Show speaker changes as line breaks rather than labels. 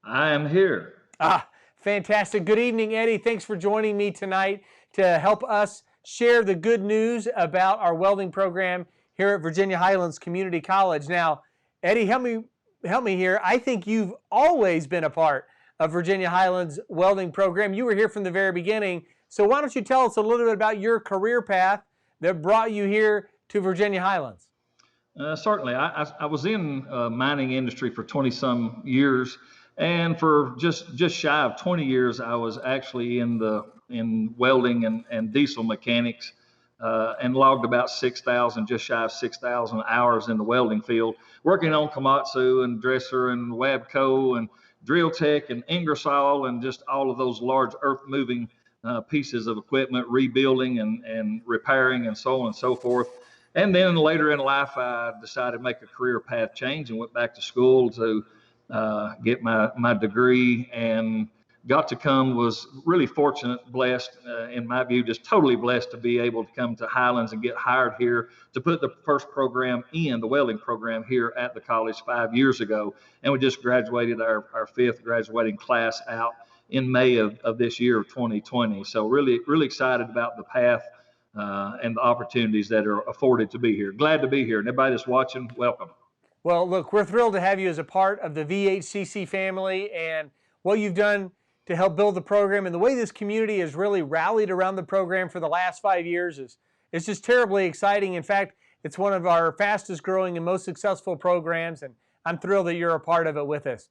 I am here.
Fantastic. Good evening, Eddie. Thanks for joining me tonight to help us share the good news about our welding program here at Virginia Highlands Community College. Now, Eddie, help me here. I think you've always been a part of Virginia Highlands welding program. You were here from the very beginning. So why don't you tell us a little bit about your career path that brought you here to Virginia Highlands?
Certainly, I was in mining industry for 20 some years, and for just shy of 20 years, I was actually in welding and diesel mechanics, and logged about 6,000, just shy of 6,000 hours in the welding field, working on Komatsu and Dresser and Wabco and Drill Tech and Ingersoll and just all of those large earth moving pieces of equipment, rebuilding and repairing and so on and so forth. And then later in life, I decided to make a career path change and went back to school to get my degree, and was really fortunate, blessed, in my view, just totally blessed to be able to come to Highlands and get hired here to put the first program in, the welding program here at the college 5 years ago. And we just graduated our fifth graduating class out in May of this year of 2020. So really, really excited about the path and the opportunities that are afforded to be here. Glad to be here. And everybody that's watching, welcome.
Well, look, we're thrilled to have you as a part of the VHCC family and what you've done to help build the program, and the way this community has really rallied around the program for the last 5 years is just terribly exciting. In fact, it's one of our fastest growing and most successful programs, and I'm thrilled that you're a part of it with us.